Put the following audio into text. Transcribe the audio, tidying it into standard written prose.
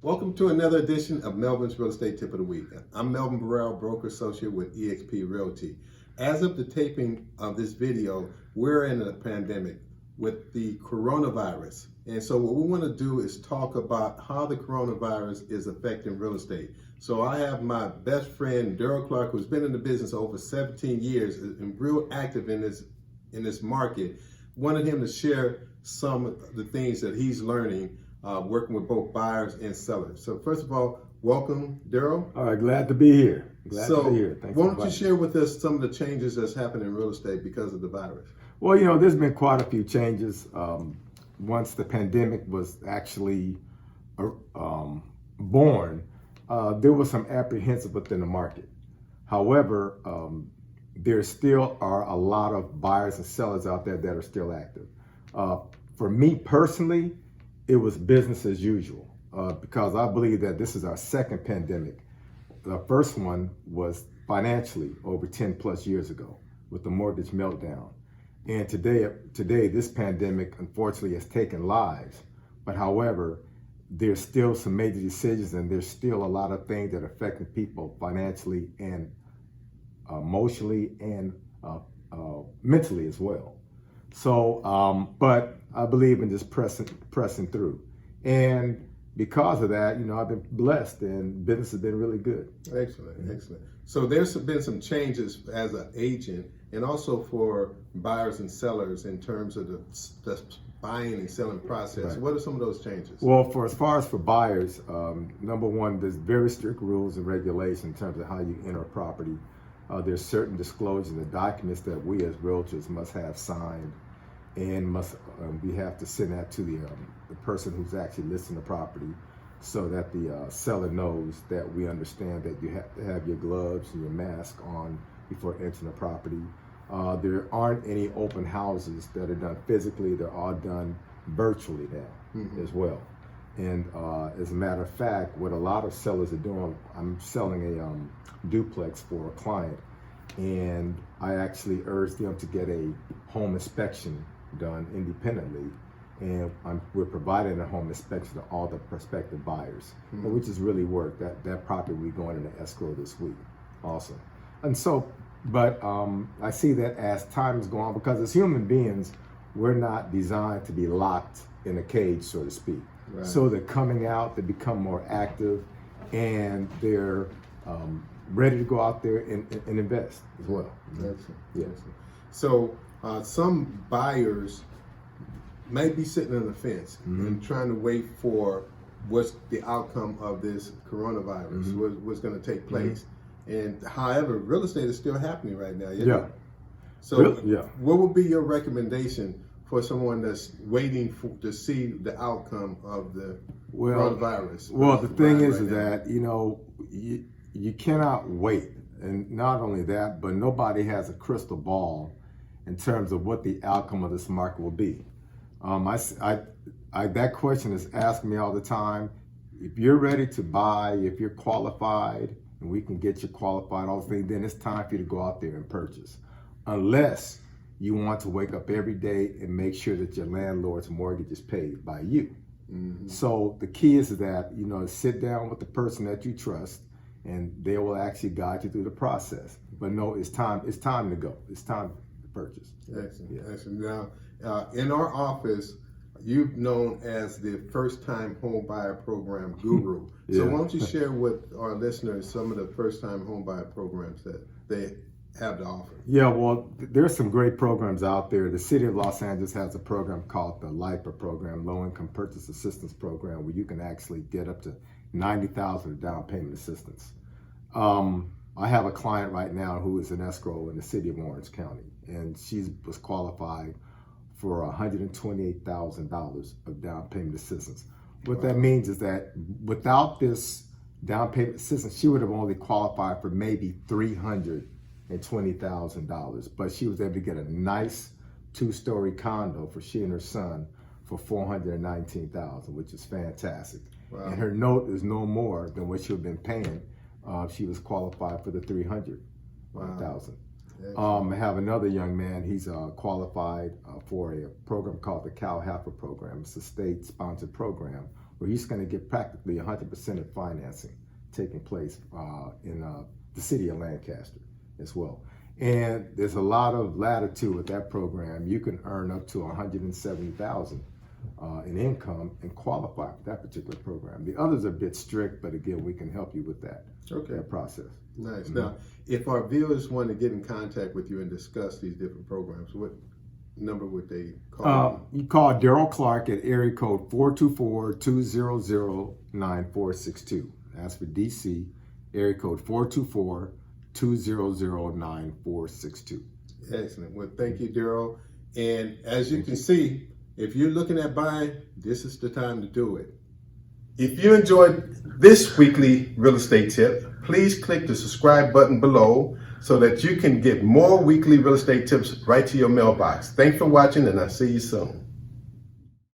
Welcome to another edition of Melvin's Real Estate Tip of the Week. I'm Melvin Burrell, broker associate with EXP Realty. As of the taping of this video, we're in a pandemic with the coronavirus. And so what we want to do is talk about how the coronavirus is affecting real estate. So I have my best friend, Daryll Clark, who's been in the business over 17 years and real active in this market. Wanted him to share some of the things that he's learning working with both buyers and sellers. So first of all, welcome, Daryll. All right, glad to be here. Glad to be here. Thanks. Why don't you share with us some of the changes that's happened in real estate because of the virus? Well, there's been quite a few changes. Once the pandemic was actually born, there was some apprehension within the market. However, there still are a lot of buyers and sellers out there that are still active. For me personally, it was business as usual because I believe that this is our second pandemic. The first one was financially over 10 plus years ago with the mortgage meltdown. And today this pandemic unfortunately has taken lives. But however, there's still some major decisions and there's still a lot of things that are affecting people financially and emotionally and mentally as well. So, but I believe in just pressing through. And because of that, I've been blessed and business has been really good. Excellent, excellent. So there's been some changes as an agent and also for buyers and sellers in terms of the buying and selling process. Right. What are some of those changes? Well, as far as for buyers, number one, there's very strict rules and regulations in terms of how you enter a property. There's certain disclosures and documents that we as realtors must have signed, and we have to send that to the person who's actually listing the property, so that the seller knows that we understand that you have to have your gloves and your mask on before entering the property. There aren't any open houses that are done physically; they're all done virtually now as well. And as a matter of fact, what a lot of sellers are doing, I'm selling a duplex for a client, and I actually urge them to get a home inspection done independently, and we're providing a home inspection to all the prospective buyers, which has really worked. That property will be going into escrow this week also. And so, but I see that as time is going on, because as human beings, we're not designed to be locked in a cage, so to speak. Right. So they're coming out, they become more active, and they're ready to go out there and invest as well. Excellent. Yeah. Excellent. So some buyers may be sitting on the fence and trying to wait for what's the outcome of this coronavirus, what's going to take place. And however, real estate is still happening right now. Yeah. So what would be your recommendation for someone that's waiting to see the outcome of the coronavirus? Well, the thing is that, you cannot wait. And not only that, but nobody has a crystal ball in terms of what the outcome of this market will be. That question is asked me all the time. If you're ready to buy, if you're qualified, and we can get you qualified, all those things, then it's time for you to go out there and purchase. Unless you want to wake up every day and make sure that your landlord's mortgage is paid by you. So the key is that, sit down with the person that you trust, and they will actually guide you through the process. But no, it's time to go. It's time to purchase. Excellent. Yeah. Excellent. Now, in our office, you've known as the first-time home buyer program guru. So why don't you share with our listeners some of the first-time home buyer programs that they have to offer? Yeah, well, there's some great programs out there. The city of Los Angeles has a program called the LIPA program, Low Income Purchase Assistance Program, where you can actually get up to $90,000 down payment assistance. I have a client right now who is an escrow in the city of Orange County, and she was qualified for $128,000 of down payment assistance. What that means is that without this down payment assistance, she would have only qualified for maybe $320,000, but she was able to get a nice 2-story condo for she and her son for $419,000, which is fantastic. Wow. And her note is no more than what she would have been paying. She was qualified for the $300,000. I have another young man. He's qualified for a program called the Cal Heifer program. It's a state-sponsored program where he's going to get practically 100% of financing taking place in the city of Lancaster as well. And there's a lot of latitude with that program. You can earn up to $170,000 in income and qualify for that particular program. The others are a bit strict, but again, we can help you with that, that process. Nice. Now, if our viewers want to get in contact with you and discuss these different programs, what number would they call? You call Daryll Clark at area code 424-200-9462. That's for DC, area code 424-200-9462. Excellent. Well, thank you, Daryll. And as you can see, if you're looking at buying, this is the time to do it. If you enjoyed this weekly real estate tip, please click the subscribe button below so that you can get more weekly real estate tips right to your mailbox. Thanks for watching, and I'll see you soon.